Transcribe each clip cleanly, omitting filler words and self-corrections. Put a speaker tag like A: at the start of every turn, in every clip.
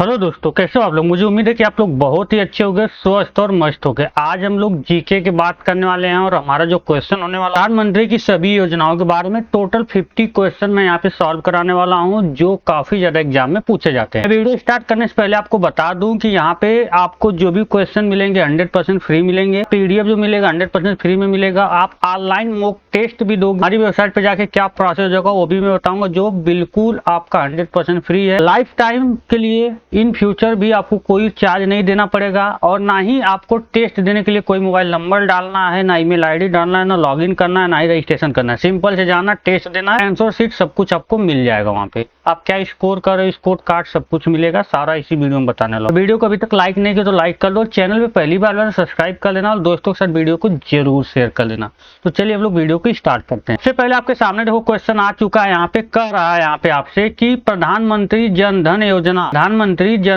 A: Hello दोस्तों, कैसे हो आप लोग। मुझे उम्मीद है कि आप लोग बहुत ही अच्छे होंगे, स्वस्थ और मस्त होंगे। आज हम लोग जीके की बात करने वाले हैं और हमारा जो क्वेश्चन होने वाला है प्रधानमंत्री की सभी योजनाओं के बारे में टोटल 50 क्वेश्चन मैं यहाँ पे सॉल्व कराने वाला हूँ, जो काफी ज्यादा एग्जाम में पूछे जाते हैं। वीडियो स्टार्ट करने से पहले आपको बता दूं कि यहाँ पे आपको जो भी क्वेश्चन मिलेंगे 100% फ्री मिलेंगे। पीडीएफ जो मिलेगा 100% फ्री में मिलेगा। आप ऑनलाइन मॉक टेस्ट भी दोगे। हमारी वेबसाइट पे जाके क्या प्रोसेस होगा वो भी मैं बताऊंगा, जो बिल्कुल आपका 100% फ्री है। लाइफ टाइम के लिए इन फ्यूचर भी आपको कोई चार्ज नहीं देना पड़ेगा और ना ही आपको टेस्ट देने के लिए कोई मोबाइल नंबर डालना है, ना ईमेल आईडी डालना है, ना लॉगिन करना है, ना ही रजिस्ट्रेशन करना है। सिंपल से जाना, टेस्ट देना है, आंसर शीट सब कुछ आपको मिल जाएगा। वहाँ पे आप क्या स्कोर कर रहे हो, स्कोर कार्ड सब कुछ मिलेगा, सारा इसी वीडियो में बताने वाला। वीडियो को अभी तक लाइक नहीं किया तो लाइक कर दो, चैनल पे पहली बार सब्सक्राइब कर लेना और दोस्तों के साथ वीडियो को जरूर शेयर कर लेना। तो चलिए हम लोग वीडियो को स्टार्ट करते हैं। सबसे पहले आपके सामने देखो क्वेश्चन आ चुका है, यहाँ पे कह रहा है यहाँ पे आपसे कि प्रधानमंत्री जन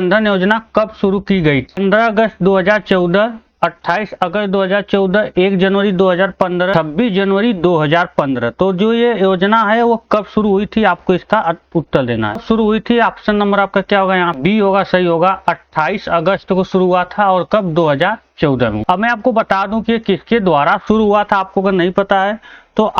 A: धन योजना कब शुरू की गई। 15 अगस्त 2014, 28 अगस्त 2014, 1 जनवरी 2015, 26 जनवरी 2015। तो जो ये योजना है वो कब शुरू हुई थी, आपको इसका उत्तर देना है। शुरू हुई थी, ऑप्शन नंबर आपका क्या होगा, यहाँ बी होगा, सही होगा। 28 अगस्त को शुरू हुआ था और कब, 2014 में। अब मैं आपको बता दूं कि किसके द्वारा शुरू हुआ था। आपको अगर नहीं पता है तो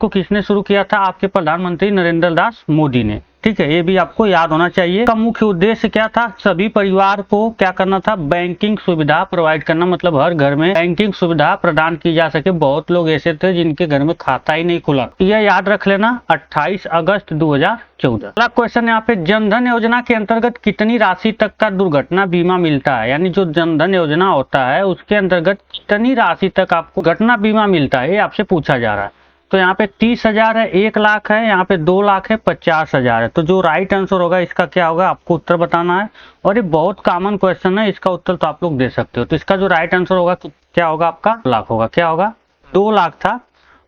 A: किसने शुरू किया था, आपके प्रधानमंत्री नरेंद्र दास मोदी ने। ठीक है, ये भी आपको याद होना चाहिए। का मुख्य उद्देश्य क्या था, सभी परिवार को क्या करना था, बैंकिंग सुविधा प्रोवाइड करना। मतलब हर घर में बैंकिंग सुविधा प्रदान की जा सके। बहुत लोग ऐसे थे जिनके घर में खाता ही नहीं खुला। यह याद रख लेना, 28 अगस्त 2014। अगला क्वेश्चन यहाँ पे, जनधन योजना के अंतर्गत कितनी राशि तक का दुर्घटना बीमा मिलता है। यानी जो जनधन योजना होता है उसके अंतर्गत कितनी राशि तक आपको घटना बीमा मिलता है, ये आपसे पूछा जा रहा है। तो यहाँ पे 30,000 है, 1 लाख है, यहाँ पे 2 लाख है, 50,000 है। तो जो राइट आंसर होगा इसका क्या होगा, आपको उत्तर बताना है। और ये बहुत कॉमन क्वेश्चन है, इसका उत्तर तो आप लोग दे सकते हो। तो इसका जो राइट आंसर होगा क्या होगा, आपका लाख होगा। क्या होगा, 2 लाख था।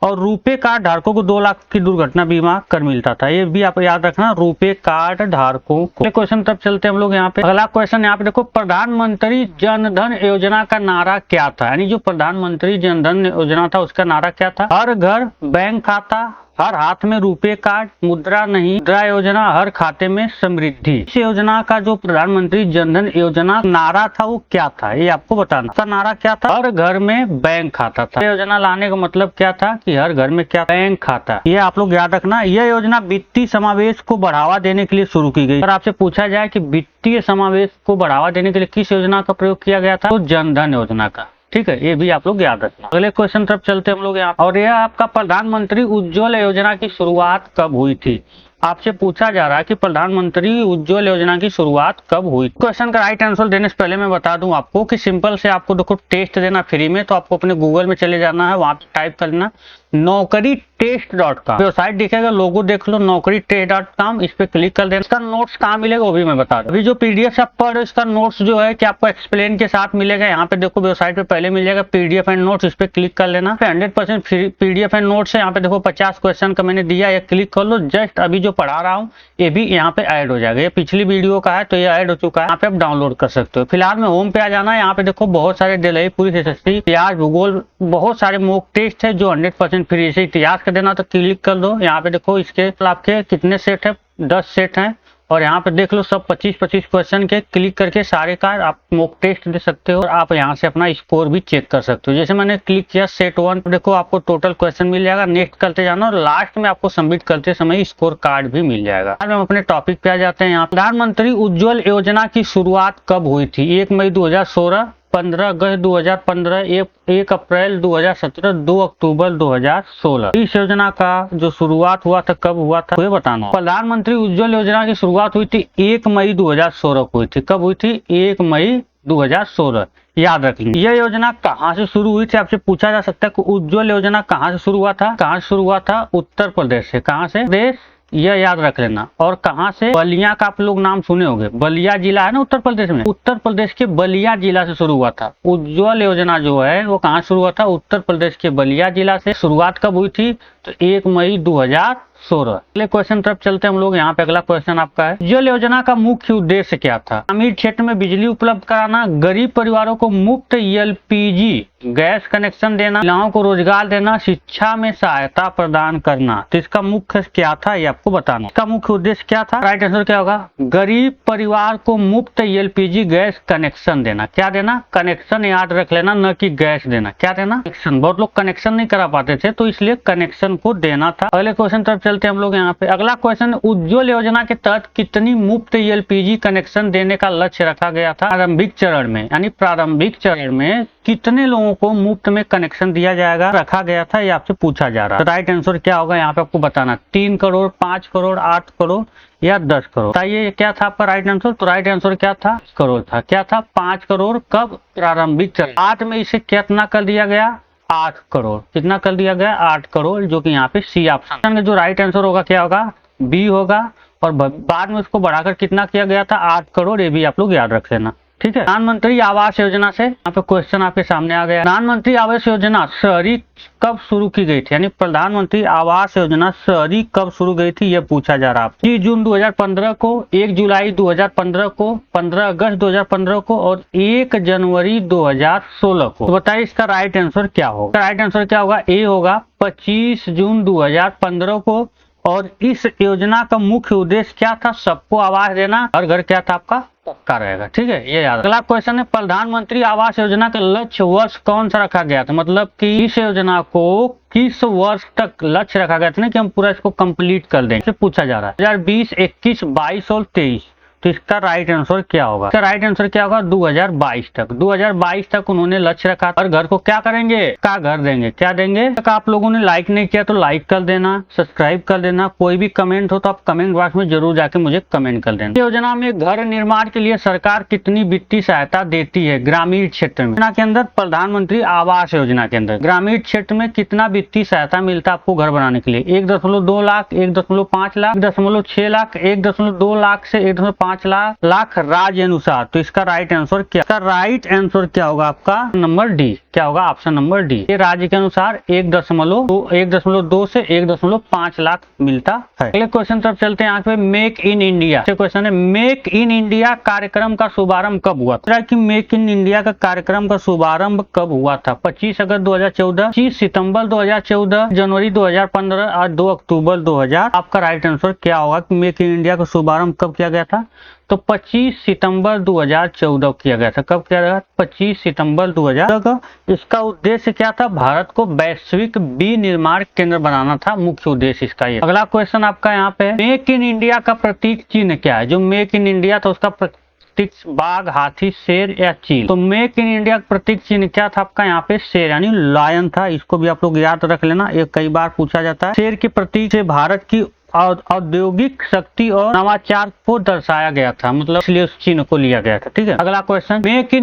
A: और रुपे कार्ड धारकों को 2 लाख की दुर्घटना बीमा कर मिलता था। ये भी आप याद रखना, रुपे कार्ड धारकों को। क्वेश्चन तब चलते हम लोग यहाँ पे। अगला क्वेश्चन यहाँ पे देखो, प्रधानमंत्री जन धन योजना का नारा क्या था। यानी जो प्रधानमंत्री जन धन योजना था उसका नारा क्या था, हर घर बैंक खाता, हर हाथ में रुपे कार्ड, मुद्रा नहीं, मुद्रा योजना, हर खाते में समृद्धि। इस योजना का जो प्रधानमंत्री जन धन योजना नारा था वो क्या था, ये आपको बताना। उसका नारा क्या था, हर घर में बैंक खाता था। योजना लाने का मतलब क्या था कि हर घर में क्या, बैंक खाता। ये आप लोग याद रखना। यह योजना वित्तीय समावेश को बढ़ावा देने के लिए शुरू की गई। अगर आपसे पूछा जाए कि वित्तीय समावेश को बढ़ावा देने के लिए किस योजना का प्रयोग किया गया था, तो जन धन योजना का। ठीक है, ये भी आप लोग याद रखना। अगले क्वेश्चन तरफ चलते हम लोग यहाँ। और यह आपका प्रधानमंत्री उज्ज्वल योजना की शुरुआत कब हुई थी। आपसे पूछा जा रहा है कि प्रधानमंत्री उज्ज्वल योजना की शुरुआत कब हुई। क्वेश्चन का राइट आंसर देने से पहले मैं बता दूं आपको कि सिंपल से आपको देखो टेस्ट देना फ्री में। तो आपको अपने गूगल में चले जाना है, वहां पे टाइप करना naukriTest.com। वेबसाइट दिखेगा, लोगो देख लो, naukriTest.com, इस पे क्लिक कर देना। इसका नोट्स कहाँ मिलेगा वो भी मैं बता दूं। अभी जो पीडीएफ आप पढ़ रहे हो इसका नोट्स जो है कि आपको एक्सप्लेन के साथ मिलेगा। यहाँ पे देखो वेबसाइट पे पहले मिल जाएगा पीडीएफ एंड नोट्स, इस पे क्लिक कर लेना। 100% फ्री पीडीएफ एंड नोट्स है। यहाँ पे देखो 50 क्वेश्चन का मैंने दिया, ये क्लिक कर लो। जस्ट अभी जो पढ़ा रहा हूँ ये भी यहाँ पे ऐड हो जाएगा। ये पिछली वीडियो का है तो ये ऐड हो चुका है, यहाँ पे आप डाउनलोड कर सकते हो। फिलहाल में होम पे आ जाना है। यहाँ पे देखो बहुत सारे दिल्ली पुलिस एसएससी, इतिहास, भूगोल, बहुत सारे मॉक टेस्ट है जो 100% फ्री है। इतिहास का देना तो क्लिक कर दो। यहाँ पे देखो इसके आपके कितने सेट है, 10 सेट हैं। और यहाँ पे देख लो सब 25-25 क्वेश्चन के। क्लिक करके सारे का आप मॉक टेस्ट दे सकते हो और आप यहाँ से अपना स्कोर भी चेक कर सकते हो। जैसे मैंने क्लिक किया सेट 1, तो देखो आपको टोटल क्वेश्चन मिल जाएगा। नेक्स्ट करते जाना और लास्ट में आपको सबमिट करते समय स्कोर कार्ड भी मिल जाएगा। अब हम अपने टॉपिक पे आ जाते हैं। यहाँ प्रधानमंत्री उज्ज्वल योजना की शुरुआत कब हुई थी। 1 मई 2016, 15 अगस्त 2015, 1 अप्रैल 2017, 2 अक्टूबर 2016। इस योजना का जो शुरुआत हुआ था कब हुआ था ये बताना। प्रधानमंत्री उज्ज्वल योजना की शुरुआत हुई थी 1 मई 2016 को हुई थी। कब हुई थी, 1 मई 2016। याद रखेंगे। यह योजना कहाँ से शुरू हुई थी, आपसे पूछा जा सकता है कि उज्ज्वल योजना कहाँ से शुरू हुआ था। कहाँ से शुरू हुआ था, उत्तर प्रदेश से। कहाँ से, प्रदेश, यह याद रख लेना। और कहाँ से, बलिया का आप लोग नाम सुने होंगे, बलिया जिला है ना उत्तर प्रदेश में। उत्तर प्रदेश के बलिया जिला से शुरू हुआ था। उज्ज्वल योजना जो है वो कहाँ शुरू हुआ था, उत्तर प्रदेश के बलिया जिला से। शुरुआत कब हुई थी, तो 1 मई 2016 2016। अगले क्वेश्चन तरफ चलते हैं हम लोग। यहाँ पे अगला क्वेश्चन आपका है, जल योजना का मुख्य उद्देश्य क्या था? ग्रामीण क्षेत्र में बिजली उपलब्ध कराना, गरीब परिवारों को मुफ्त एलपीजी गैस कनेक्शन देना, महिलाओं को रोजगार देना, शिक्षा में सहायता प्रदान करना। तो इसका मुख्य क्या था ये आपको बताना। इसका मुख्य उद्देश्य क्या था? राइट आंसर क्या होगा? गरीब परिवार को मुफ्त एलपीजी गैस कनेक्शन देना। क्या देना? कनेक्शन, याद रख लेना, न कि गैस देना। क्या देना? कनेक्शन। बहुत लोग कनेक्शन नहीं करा पाते थे तो इसलिए कनेक्शन को देना था। अगले क्वेश्चन तरफ चलते हैं हम लोग। यहाँ पे अगला क्वेश्चन, उज्ज्वल योजना के तहत कितनी मुफ्त एलपीजी कनेक्शन देने का लक्ष्य रखा गया था प्रारंभिक चरण में? यानी प्रारंभिक चरण में कितने लोगों को मुफ्त में कनेक्शन दिया जाएगा, रखा गया था, ये आपसे पूछा जा रहा है। तो राइट आंसर क्या होगा यहाँ पे आपको बताना। 3 करोड़, 5 करोड़, 8 करोड़ या 10 करोड़। बताइए क्या था आपका राइट आंसर? तो राइट आंसर क्या था? करोड़ था। क्या था? 5 करोड़। कब? प्रारंभिक चरण। 8 में इसे कितना कर दिया गया? 8 करोड़। कितना कर दिया गया? 8 करोड़, जो कि यहाँ पे सी ऑप्शन। जो राइट आंसर होगा क्या होगा? बी होगा। और बाद में उसको बढ़ाकर कितना किया गया था? 8 करोड़। ये भी आप लोग याद रख लेना, ठीक है। प्रधानमंत्री आवास योजना से यहाँ पे क्वेश्चन आपके सामने आ गया। प्रधानमंत्री आवास योजना शहरी कब शुरू की गई थी? यानी प्रधानमंत्री आवास योजना शहरी कब शुरू गई थी, यह पूछा जा रहा है। 3 जून 2015 को, 1 जुलाई 2015 को, 15 अगस्त 2015 को और 1 जनवरी 2016 को। तो बताइए इसका राइट आंसर क्या होगा? राइट आंसर क्या होगा? ए होगा 25 जून 2015 को। और इस योजना का मुख्य उद्देश्य क्या था? सबको आवास देना। हर घर क्या था आपका? पक्का रहेगा, ठीक है, ये याद। अगला क्वेश्चन है, प्रधानमंत्री आवास योजना का लक्ष्य वर्ष कौन सा रखा गया था? मतलब कि इस योजना को किस वर्ष तक लक्ष्य रखा गया था ना कि हम पूरा इसको कंप्लीट कर दें, पूछा जा रहा है। 2020, 21, 22 और 23। तो इसका राइट आंसर क्या होगा? इसका राइट आंसर क्या होगा? 2022 तक। 2022 तक उन्होंने लक्ष्य रखा। और घर को क्या करेंगे? का घर देंगे। क्या देंगे? तक आप लोगों ने लाइक नहीं किया तो लाइक कर देना, सब्सक्राइब कर देना। कोई भी कमेंट हो तो आप कमेंट बॉक्स में जरूर जाके मुझे कमेंट कर देना। योजना में घर निर्माण के लिए सरकार कितनी वित्तीय सहायता देती है ग्रामीण क्षेत्र में? योजना के अंदर, प्रधानमंत्री आवास योजना के अंदर ग्रामीण क्षेत्र में कितना वित्तीय सहायता मिलता है आपको घर बनाने के लिए? 1.2 लाख, 1.5 लाख, 1.6 लाख, 1.2 लाख से 1.5 लाख राज्य अनुसार। तो इसका राइट आंसर क्या? इसका राइट आंसर क्या होगा आपका? Number D. क्या होगा? Option number D. ये राज्य के अनुसार 1.2 से 1.5 लाख मिलता है। अगले क्वेश्चन तरफ चलते हैं। यहाँ पे मेक इन इंडिया क्वेश्चन है, मेक इन इंडिया कार्यक्रम का शुभारंभ कब हुआ था? कि मेक इन इंडिया का कार्यक्रम का शुभारंभ कब हुआ था? 25 अगस्त 2014, 25 सितंबर 2014, जनवरी 2015 और 2 अक्टूबर 2000। आपका राइट आंसर क्या होगा कि मेक इन इंडिया का शुभारंभ कब किया गया था? तो 25 सितंबर 2014 किया गया था। कब किया गया? 25 सितंबर 2014। इसका उद्देश्य क्या था? भारत को वैश्विक विनिर्माण केंद्र बनाना था, मुख्य उद्देश्य इसका ये। अगला क्वेश्चन आपका यहाँ पे, मेक इन इंडिया का प्रतीक चिन्ह क्या है? जो मेक इन इंडिया था उसका प्रतीक बाघ, हाथी, शेर या चील। तो मेक इन इंडिया का प्रतीक चिन्ह क्या था आपका? यहाँ पे शेर यानी लायन था। इसको भी आप लोग याद रख लेना, ये कई बार पूछा जाता है। शेर के प्रतीक से भारत की औद्योगिक शक्ति और नवाचार को दर्शाया गया था, मतलब इसलिए उस चिन्ह को लिया गया था, ठीक है। अगला क्वेश्चन, मेक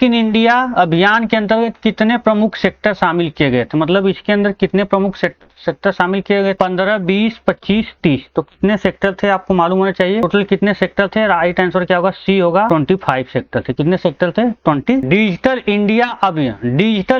A: इन इंडिया अभियान के अंतर्गत कितने प्रमुख सेक्टर शामिल किए गए थे? मतलब इसके अंदर कितने प्रमुख सेक्टर शामिल किए गए? 15, 20, 25, 30। तो कितने सेक्टर थे आपको मालूम होना चाहिए। टोटल कितने सेक्टर थे? राइट आंसर क्या होगा? सी होगा। 25 सेक्टर थे। कितने सेक्टर थे? 20। डिजिटल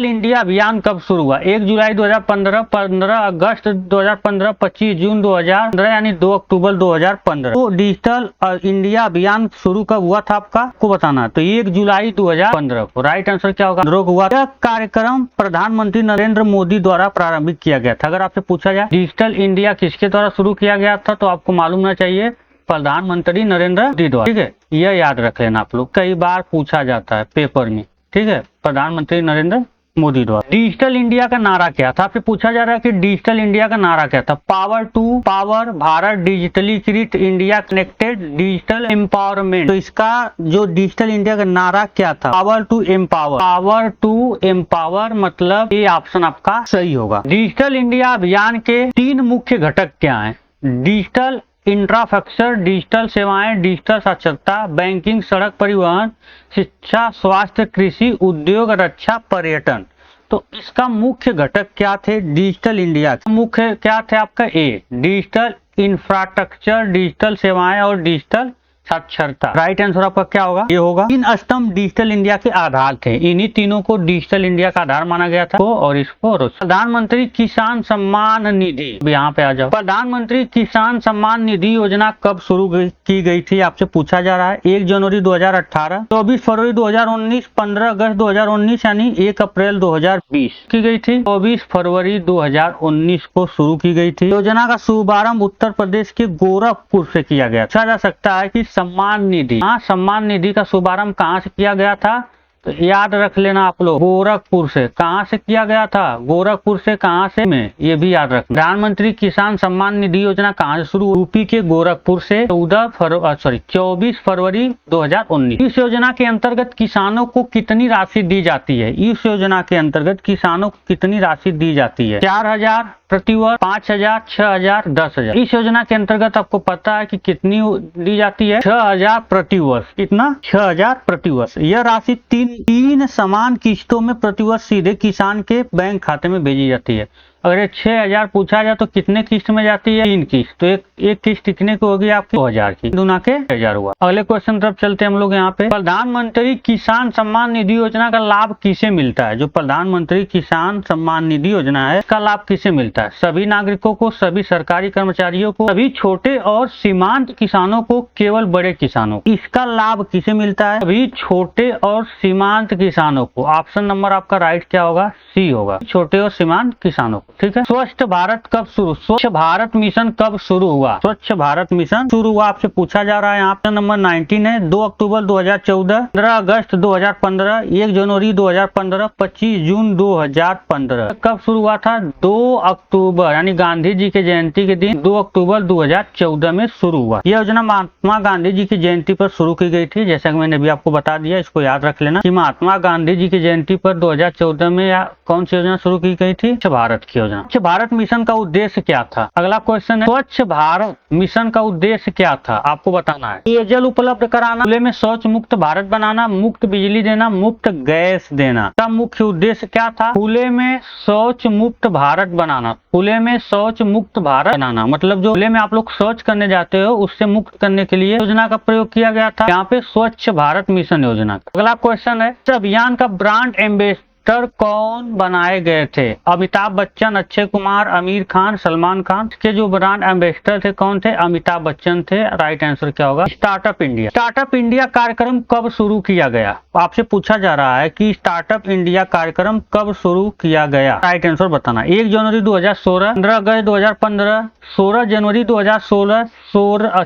A: इंडिया अभियान कब शुरू हुआ? 1 जुलाई 2015, 15 अगस्त 2015, 25 जून 2015 यानी 2 अक्टूबर 2015। तो डिजिटल इंडिया अभियान शुरू कब हुआ था आपको बताना। तो 1 जुलाई 2015 को। राइट आंसर क्या होगा? हुआ। यह कार्यक्रम प्रधानमंत्री नरेंद्र मोदी द्वारा प्रारंभिक किया गया था। अगर आपसे पूछा जाए डिजिटल इंडिया किसके द्वारा शुरू किया गया था तो आपको मालूम होना चाहिए प्रधानमंत्री नरेंद्र मोदी द्वारा, ठीक है, यह याद रख लेना आप लोग, कई बार पूछा जाता है पेपर में, ठीक है, प्रधानमंत्री नरेंद्र मोदी द्वारा। डिजिटल इंडिया का नारा क्या था? आपसे पूछा जा रहा है कि डिजिटल इंडिया का नारा क्या था? पावर टू पावर, भारत डिजिटलीकृत, इंडिया कनेक्टेड, डिजिटल एम्पावरमेंट। तो इसका जो डिजिटल इंडिया का नारा क्या था? पावर टू एम्पावर, मतलब ये ऑप्शन आपका सही होगा। डिजिटल इंडिया अभियान के 3 मुख्य घटक क्या हैं? डिजिटल इंफ्रास्ट्रक्चर, डिजिटल सेवाएं, डिजिटल साक्षरता, बैंकिंग, सड़क परिवहन, शिक्षा, स्वास्थ्य, कृषि, उद्योग, रक्षा, पर्यटन। तो इसका मुख्य घटक क्या थे? डिजिटल इंडिया मुख्य क्या थे आपका? ए डिजिटल इंफ्रास्ट्रक्चर, डिजिटल सेवाएं और डिजिटल साक्षरता। राइट आंसर आपका क्या होगा? ये होगा। 3 स्तंभ डिजिटल इंडिया के आधार थे, इन्हीं तीनों को डिजिटल इंडिया का आधार माना गया था, और इसको प्रधानमंत्री किसान सम्मान निधि, यहाँ पे आ जाओ। प्रधानमंत्री किसान सम्मान निधि योजना कब शुरू की गई थी आपसे पूछा जा रहा है। 1 जनवरी 2018, 24 फरवरी 2019, 15 अगस्त 2019 यानी 1 अप्रैल 2020 की गई थी। 24 फरवरी 2019 को शुरू की गई थी। योजना का शुभारंभ उत्तर प्रदेश के गोरखपुर से किया गया। पूछा जा सकता है कि सम्मान निधि, हाँ, सम्मान निधि का शुभारंभ कहाँ से किया गया था, तो याद रख लेना आप लोग, गोरखपुर से। कहाँ से किया गया था? गोरखपुर से। कहाँ से? में, ये भी याद रखना। प्रधानमंत्री किसान सम्मान निधि योजना कहाँ से शुरू? यूपी के गोरखपुर से 24 फरवरी 2019। इस योजना के अंतर्गत किसानों को कितनी राशि दी जाती है? इस योजना के अंतर्गत किसानों को कितनी राशि दी जाती है? 4,000 प्रति वर्ष, 5,000, 6,000, 10,000। इस योजना के अंतर्गत आपको पता है कि कितनी दी जाती है? 6,000 प्रति वर्ष। कितना? 6,000 प्रति वर्ष। यह राशि तीन समान किस्तों में प्रतिवर्ष सीधे किसान के बैंक खाते में भेजी जाती है। अगर ये 6,000 पूछा जाए तो कितने किस्त में जाती है? 3 किस्त। तो एक किस्त कितने की होगी आपकी? 2,000 की। दूना के 1,000 हुआ। अगले क्वेश्चन तरफ चलते हैं हम लोग। यहाँ पे प्रधानमंत्री किसान सम्मान निधि योजना का लाभ किसे मिलता है? जो प्रधानमंत्री किसान सम्मान निधि योजना है, इसका लाभ किसे मिलता है? सभी नागरिकों को, सभी सरकारी कर्मचारियों को, सभी छोटे और सीमांत किसानों को, केवल बड़े किसानों को? इसका लाभ किसे मिलता है? सभी छोटे और सीमांत किसानों को। ऑप्शन नंबर आपका राइट क्या होगा? सी होगा, छोटे और सीमांत किसानों को। ठीक है। स्वच्छ भारत कब शुरू? स्वच्छ भारत मिशन कब शुरू हुआ? स्वच्छ भारत मिशन शुरू हुआ आपसे पूछा जा रहा है। ऑप्शन नंबर 19 है। 2 अक्टूबर 2014, 15 अगस्त 2015, 1 जनवरी 2015, 25 जून 2015। कब शुरू हुआ था? 2 अक्टूबर, यानी गांधी जी के जयंती के दिन 2 अक्टूबर 2014 में शुरू हुआ। यह योजना महात्मा गांधी जी की जयंती पर शुरू की गई थी। जैसा कि मैंने भी आपको बता दिया, इसको याद रख लेना कि महात्मा गांधी जी की जयंती पर 2014 में कौन सी योजना शुरू की गई थी? स्वच्छ भारत की योजना। स्वच्छ भारत मिशन का उद्देश्य क्या था? अगला क्वेश्चन है, स्वच्छ भारत मिशन का उद्देश्य क्या था? आपको बताना है। पेयजल उपलब्ध कराना, खुले में शौच मुक्त भारत बनाना, मुफ्त बिजली देना, मुफ्त गैस देना। का मुख्य उद्देश्य क्या था? खुले में शौच मुक्त भारत बनाना। खुले में शौच मुक्त भारत बनाना मतलब जो खुले में आप लोग शौच करने जाते हो, उससे मुक्त करने के लिए योजना का प्रयोग किया गया था यहाँ पे, स्वच्छ भारत मिशन योजना। अगला क्वेश्चन है, इस अभियान का ब्रांड एम्बेसडर कौन बनाए गए थे? अमिताभ बच्चन, अक्षय कुमार, आमिर खान, सलमान खान। इसके जो ब्रांड एम्बेसडर थे कौन थे? अमिताभ बच्चन थे। राइट आंसर क्या होगा? Startup India. स्टार्टअप इंडिया कार्यक्रम कब शुरू किया गया? आपसे पूछा जा रहा है कि स्टार्टअप इंडिया कार्यक्रम कब शुरू किया गया? राइट आंसर बताना। 1 जनवरी 2016, 15 अगस्त 2015, 16 जनवरी 2016,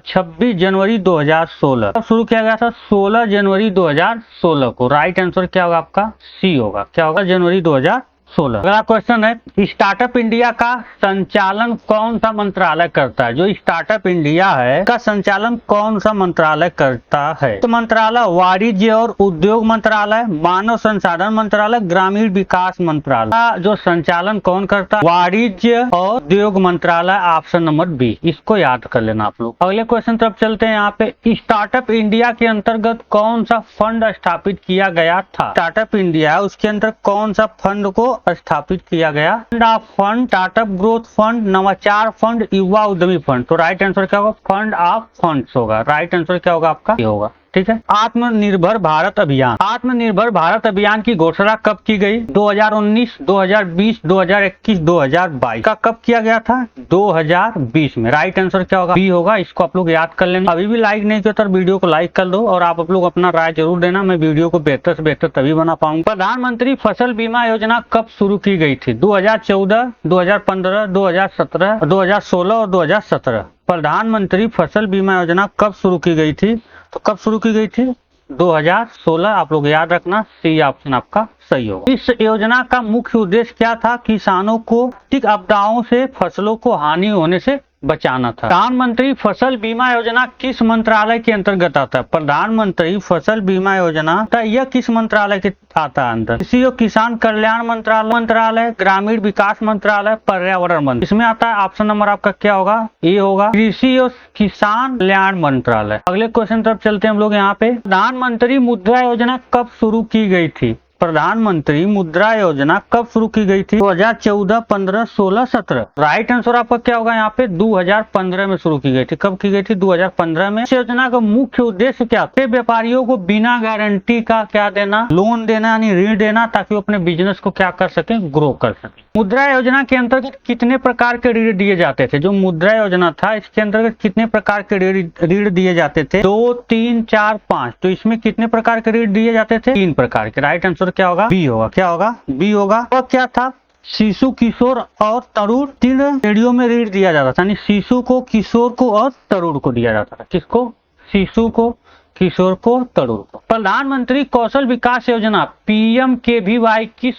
A: 26 जनवरी 2016। कब शुरू किया गया था? 16 जनवरी 2016 को। राइट आंसर क्या होगा आपका? सी होगा। क्या होगा? जनवरी 2016। अगला क्वेश्चन है, स्टार्टअप इंडिया का संचालन कौन सा मंत्रालय करता है? जो स्टार्टअप इंडिया है का संचालन कौन सा मंत्रालय करता है? तो मंत्रालय वाणिज्य और उद्योग मंत्रालय, मानव संसाधन मंत्रालय, ग्रामीण विकास मंत्रालय। जो संचालन कौन करता है? वाणिज्य और उद्योग मंत्रालय। ऑप्शन नंबर बी, इसको याद कर लेना आप लोग। अगले क्वेश्चन तरफ चलते हैं। यहाँ पे स्टार्टअप इंडिया के अंतर्गत कौन सा फंड स्थापित किया गया था? स्टार्टअप इंडिया, उसके अंदर कौन सा फंड को स्थापित किया गया? Fund of fund, startup growth fund, नवाचार फंड, युवा उद्यमी फंड। तो राइट आंसर क्या होगा? फंड ऑफ फंड्स होगा। राइट आंसर क्या होगा आपका? ये होगा। ठीक है। आत्मनिर्भर भारत अभियान। आत्मनिर्भर भारत अभियान की घोषणा कब की गई? 2019, 2020, 2021, 2022 का कब किया गया था? 2020 में। राइट आंसर क्या होगा? बी होगा। इसको आप लोग याद कर लेना। अभी भी लाइक नहीं किया तो वीडियो को लाइक कर दो और आप लोग अपना राय जरूर देना। मैं वीडियो को बेहतर से बेहतर तभी बना पाऊंगा। प्रधानमंत्री फसल बीमा योजना कब शुरू की गई थी? 2014, 2015, 2017, 2016 और 2017। प्रधानमंत्री फसल बीमा योजना कब शुरू की गई थी? तो कब शुरू की गई थी? 2016। आप लोग याद रखना, सी ऑप्शन आपका सही होगा। इस योजना का मुख्य उद्देश्य क्या था? किसानों को प्राकृतिक आपदाओं से फसलों को हानि होने से बचाना था। प्रधानमंत्री फसल बीमा योजना किस मंत्रालय के अंतर्गत आता है? प्रधानमंत्री फसल बीमा योजना का यह किस मंत्रालय के आता है अंदर? कृषि और किसान कल्याण मंत्रालय, ग्रामीण विकास मंत्रालय, पर्यावरण मंत्रालय। इसमें आता है ऑप्शन नंबर आपका क्या होगा? ये होगा कृषि और किसान कल्याण मंत्रालय। अगले क्वेश्चन तरफ चलते हैं हम लोग। यहाँ पे प्रधानमंत्री मुद्रा योजना कब शुरू की गई थी? प्रधानमंत्री मुद्रा योजना कब शुरू की गई थी? 2014, 15, 16, 17। राइट आंसर आपका क्या होगा यहाँ पे? 2015 में शुरू की गई थी। कब की गई थी? 2015 में। इस योजना का मुख्य उद्देश्य क्या था? व्यापारियों को बिना गारंटी का क्या देना? लोन देना, यानी ऋण देना, ताकि वो अपने बिजनेस को क्या कर सके? ग्रो कर सके। मुद्रा योजना के अंतर्गत कितने प्रकार के ऋण दिए जाते थे? जो मुद्रा योजना था इसके अंतर्गत कितने प्रकार के ऋण दिए जाते थे? 2, 3, 4, 5। तो इसमें कितने प्रकार के ऋण दिए जाते थे? 3 प्रकार के। राइट आंसर क्या होगा? बी होगा। क्या होगा? बी होगा। और क्या था? शिशु, किशोर और तरुण 3 श्रेणियों में ऋण दिया जाता था, यानी शिशु को, किशोर को और तरुण को दिया जाता था। किसको? शिशु को, किशोर को, तरुण को। प्रधानमंत्री कौशल विकास योजना PMKVY किस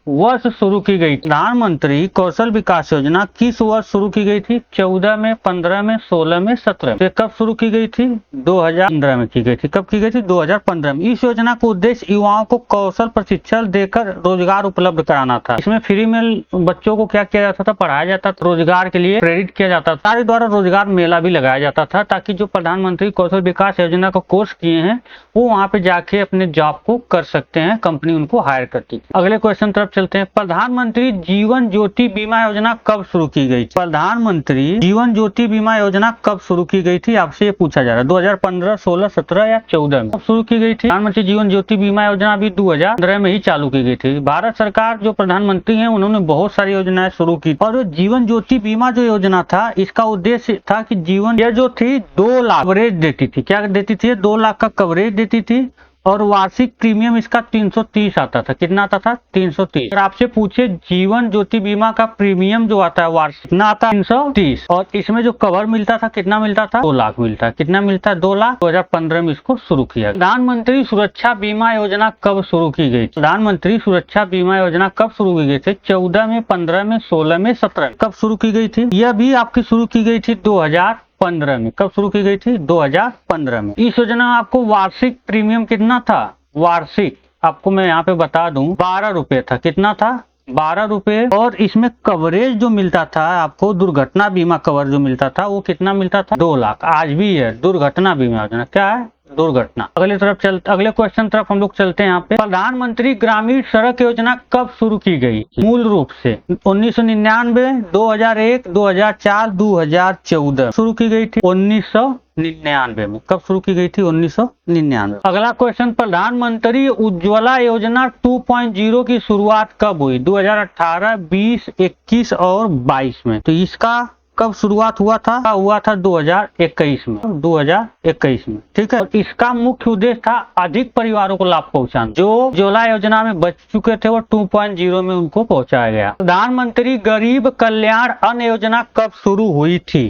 A: वर्ष शुरू की गई? प्रधानमंत्री कौशल विकास योजना किस वर्ष शुरू की गई थी? 14 में, 15 में, 16 में, 17 में। कब शुरू की गई थी? 2015 में की गई थी। कब की गई थी? 2015 में। इस योजना का उद्देश्य युवाओं को कौशल प्रशिक्षण देकर रोजगार उपलब्ध कराना था। इसमें फ्री में बच्चों को क्या किया जाता था? पढ़ाया जाता था, रोजगार के लिए प्रेरित किया जाता था। सरकार द्वारा रोजगार मेला भी लगाया जाता था, ताकि जो प्रधानमंत्री कौशल विकास योजना का कोर्स किए हैं वो वहाँ पे जाके अपने जॉब को कर सकते हैं, कंपनी उनको हायर करती है। अगले क्वेश्चन तरफ चलते हैं। प्रधानमंत्री जीवन ज्योति बीमा योजना कब शुरू की गई? प्रधानमंत्री जीवन ज्योति बीमा योजना कब शुरू की गई थी? आपसे ये पूछा जा रहा है। 2015, 16, 17 या 14 में शुरू की गई थी? प्रधानमंत्री जीवन ज्योति बीमा योजना अभी 2015 में ही चालू की गई थी। भारत सरकार जो प्रधानमंत्री है उन्होंने बहुत सारी योजनाएं शुरू की, और जीवन ज्योति बीमा जो योजना था इसका उद्देश्य था कि जीवन यह जो थी 2 लाख कवरेज देती थी। क्या देती थी? 2 लाख का कवरेज देती थी, और वार्षिक प्रीमियम इसका 330 आता था। कितना आता था? 330। अगर आपसे पूछे जीवन ज्योति बीमा का प्रीमियम जो आता है वार्षिक कितना आता है? 330। और इसमें जो कवर मिलता था कितना मिलता था? 2 लाख मिलता है। कितना मिलता है? 2 लाख। 2015 में इसको शुरू किया। प्रधानमंत्री सुरक्षा बीमा योजना कब शुरू की गई? प्रधानमंत्री सुरक्षा बीमा योजना कब शुरू की गई थी? 14 में, 15 में, 16 में, 17 में। कब शुरू की गई थी? यह भी आपकी शुरू की गई थी 2015 में। कब शुरू की गई थी? 2015 में। इस योजना में आपको वार्षिक प्रीमियम कितना था? वार्षिक आपको मैं यहाँ पे बता दूं 12 रुपए था। कितना था? 12 रुपए। और इसमें कवरेज जो मिलता था आपको, दुर्घटना बीमा कवर जो मिलता था वो कितना मिलता था? 2 लाख। आज भी है दुर्घटना बीमा योजना। क्या है? दुर्घटना। अगले क्वेश्चन तरफ हम लोग चलते हैं। यहाँ पे प्रधानमंत्री ग्रामीण सड़क योजना कब शुरू की गई? मूल रूप से 1999, 2001, 2004, 2014 शुरू की गई थी। 1999 में। कब शुरू की गई थी? 1999। अगला क्वेश्चन, प्रधानमंत्री उज्ज्वला योजना 2.0 की शुरुआत कब हुई? 2018, 20, 21 और 22 में। तो इसका कब शुरुआत हुआ था? 2021 में। 2021 में। ठीक है। और इसका मुख्य उद्देश्य था अधिक परिवारों को लाभ पहुंचाना। जो उज्ज्वला योजना में बच चुके थे वो 2.0 में उनको पहुंचाया गया। प्रधानमंत्री गरीब कल्याण अन्न योजना कब शुरू हुई थी?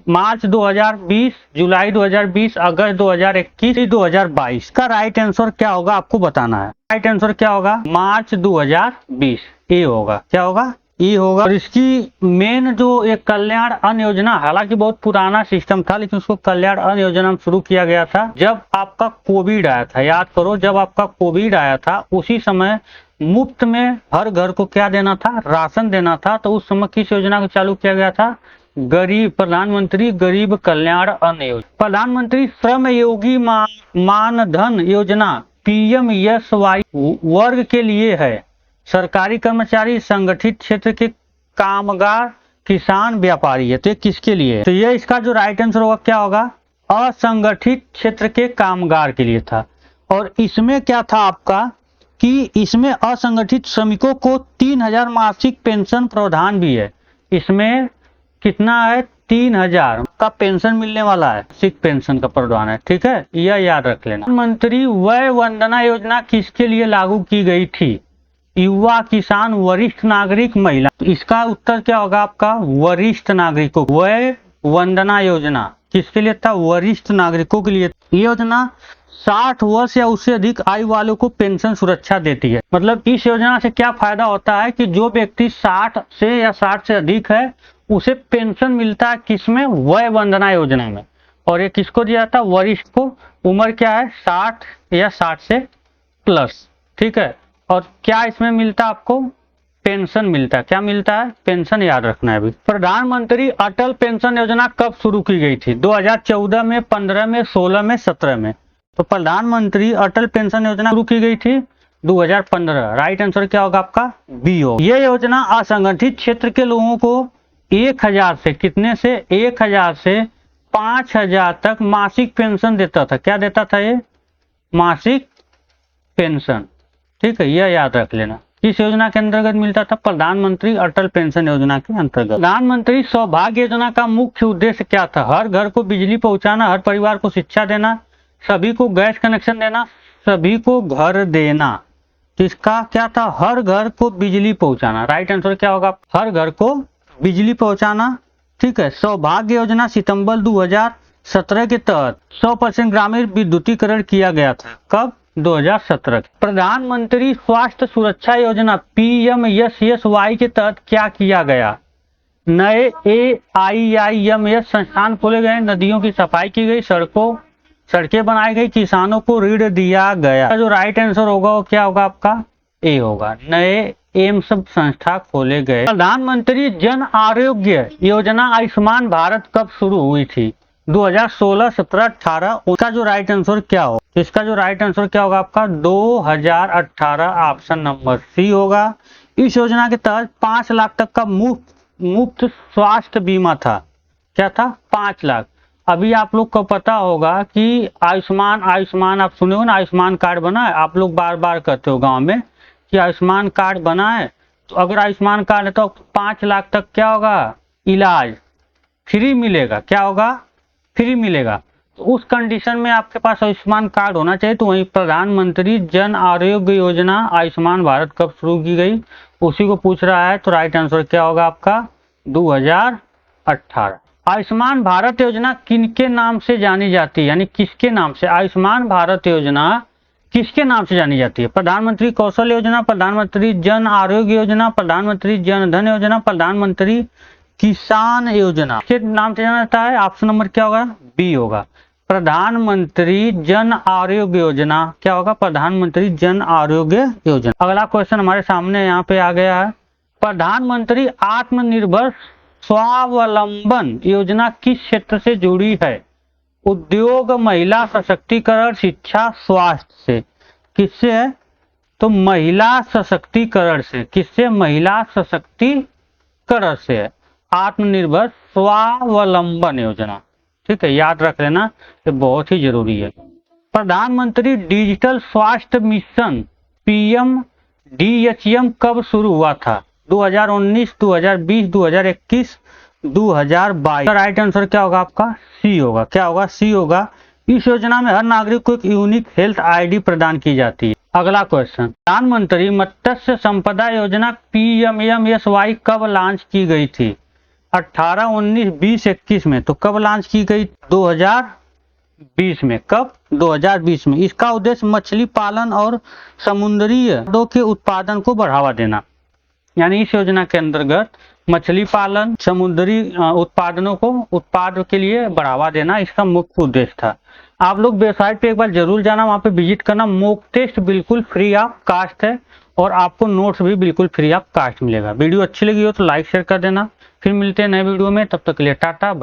A: मार्च 2020, जुलाई 2020, अगस्त 2021, 2022। का राइट आंसर क्या होगा आपको बताना है। राइट आंसर क्या होगा? मार्च 2020। ये होगा। क्या होगा? ये होगा। और इसकी मेन जो एक कल्याण अन्न योजना, हालांकि बहुत पुराना सिस्टम था, लेकिन उसको कल्याण अन्न योजना में शुरू किया गया था जब आपका कोविड आया था। याद करो, जब आपका कोविड आया था उसी समय मुफ्त में हर घर को क्या देना था? राशन देना था। तो उस समय किस योजना को चालू किया गया था? प्रधानमंत्री गरीब कल्याण अन्न योजना। प्रधानमंत्री श्रम योगी मानधन योजना PMSY वर्ग के लिए है। सरकारी कर्मचारी, संगठित क्षेत्र के कामगार, किसान, व्यापारी है। तो ये किसके लिए है? तो ये इसका जो राइट आंसर होगा क्या होगा? असंगठित क्षेत्र के कामगार के लिए था। और इसमें क्या था आपका कि इसमें असंगठित श्रमिकों को 3000 मासिक पेंशन प्रावधान भी है। इसमें कितना है? 3000 का पेंशन मिलने वाला है। मासिक पेंशन का प्रावधान है। ठीक है, यह याद रख लेना। प्रधानमंत्री वय वंदना योजना किसके लिए लागू की गई थी? युवा, किसान, वरिष्ठ नागरिक, महिला। तो इसका उत्तर क्या होगा आपका? वरिष्ठ नागरिकों। वय वंदना योजना किसके लिए था? वरिष्ठ नागरिकों के लिए। ये योजना 60 वर्ष या उससे अधिक आयु वालों को पेंशन सुरक्षा देती है। मतलब इस योजना से क्या फायदा होता है कि जो व्यक्ति 60 से या 60 से अधिक है उसे पेंशन मिलता है। किसमें? वय वंदना योजना में। और ये किसको दिया था? वरिष्ठ को। उम्र क्या है? 60 या 60 से प्लस। ठीक है। और क्या इसमें मिलता है आपको? पेंशन मिलता है। क्या मिलता है? पेंशन। याद रखना है अभी। प्रधानमंत्री अटल पेंशन योजना कब शुरू की गई थी? 2014 में, 15 में, 16 में, 17 में। तो प्रधानमंत्री अटल पेंशन योजना शुरू की गई थी 2015। राइट आंसर क्या होगा आपका? बी होगा। ये योजना असंगठित क्षेत्र के लोगों को 1000 से कितने से 1000 से 5000 तक मासिक पेंशन देता था। क्या देता था ये? मासिक पेंशन। ठीक है, यह याद रख लेना। किस योजना के अंतर्गत मिलता था? प्रधानमंत्री अटल पेंशन योजना के अंतर्गत। प्रधानमंत्री सौभाग्य योजना का मुख्य उद्देश्य क्या था? हर घर को बिजली पहुंचाना, हर परिवार को शिक्षा देना, सभी को गैस कनेक्शन देना, सभी को घर देना। तो इसका क्या था? हर घर को बिजली पहुंचाना। राइट आंसर क्या होगा? हर घर को बिजली पहुंचाना। ठीक है। सौभाग्य योजना सितंबर 2017 के तहत 100% ग्रामीण विद्युतीकरण किया गया था। कब? 2017। प्रधानमंत्री स्वास्थ्य सुरक्षा योजना PMSSY के तहत क्या किया गया? नए AIIMS संस्थान खोले गए, नदियों की सफाई की गई, सड़कें बनाई गई, किसानों को ऋण दिया गया। जो राइट आंसर होगा वो क्या होगा आपका? ए होगा। नए एम्स संस्था खोले गए। प्रधानमंत्री जन आरोग्य योजना आयुष्मान भारत कब शुरू हुई थी? 2016, 17, 18। उसका जो राइट आंसर क्या हो? इसका जो राइट आंसर क्या होगा आपका? 2018 ऑप्शन नंबर सी होगा। इस योजना के तहत 5 लाख तक का मुफ्त स्वास्थ्य बीमा था। क्या था? 5 लाख। अभी आप लोग को पता होगा कि आयुष्मान आप सुने हो ना, आयुष्मान कार्ड बना है। आप लोग बार बार कहते हो गांव में कि आयुष्मान कार्ड बना है। तो अगर आयुष्मान कार्ड है तो 5 लाख तक क्या होगा? इलाज फ्री मिलेगा। क्या होगा? फ्री मिलेगा। तो उस कंडीशन में आपके पास आयुष्मान कार्ड होना चाहिए। तो वही प्रधानमंत्री जन आरोग्य योजना आयुष्मान भारत कब शुरू की गई, उसी को पूछ रहा है। तो राइट आंसर क्या होगा आपका? 2018। आयुष्मान भारत योजना किनके नाम से जानी जाती है? यानी किसके नाम से आयुष्मान भारत योजना किसके नाम से जानी जाती है? प्रधानमंत्री कौशल योजना, प्रधानमंत्री जन आरोग्य योजना, प्रधानमंत्री जन धन योजना, प्रधानमंत्री किसान योजना। किस नाम से जाना जाता है? ऑप्शन नंबर क्या होगा? बी होगा। प्रधानमंत्री जन आरोग्य योजना क्या होगा? प्रधानमंत्री जन आरोग्य योजना। अगला क्वेश्चन हमारे सामने यहाँ पे आ गया है। प्रधानमंत्री आत्मनिर्भर स्वावलंबन योजना किस क्षेत्र से जुड़ी है? उद्योग, महिला सशक्तिकरण, शिक्षा, स्वास्थ्य से। किससे है? तो महिला सशक्तिकरण से। किससे? महिला सशक्तिकरण से है आत्मनिर्भर स्वावलंबन योजना। ठीक है, याद रख लेना, ये बहुत ही जरूरी है। प्रधानमंत्री डिजिटल स्वास्थ्य मिशन PMDHM कब शुरू हुआ था? 2019, 2020, 2021, 2022। राइट आंसर क्या होगा आपका? सी होगा। क्या होगा? सी होगा। इस योजना में हर नागरिक को एक यूनिक हेल्थ ID प्रदान की जाती है। अगला क्वेश्चन, प्रधानमंत्री मत्स्य संपदा योजना PMMSY कब लॉन्च की गई थी? 18, 19, 20, 21 में। तो कब लॉन्च की गई? 2020 में। कब? 2020 में। इसका उद्देश्य मछली पालन और समुद्री पौधों के उत्पादन को बढ़ावा देना। यानी इस योजना के अंतर्गत मछली पालन, समुद्री उत्पाद के लिए बढ़ावा देना इसका मुख्य उद्देश्य था। आप लोग वेबसाइट पे एक बार जरूर जाना, वहां पे विजिट करना। मॉक टेस्ट बिल्कुल फ्री ऑफ कास्ट है और आपको नोट्स भी बिल्कुल फ्री ऑफ कास्ट मिलेगा। वीडियो अच्छी लगी हो तो लाइक शेयर कर देना। फिर मिलते हैं नए वीडियो में, तब तक के लिए टाटा बाय।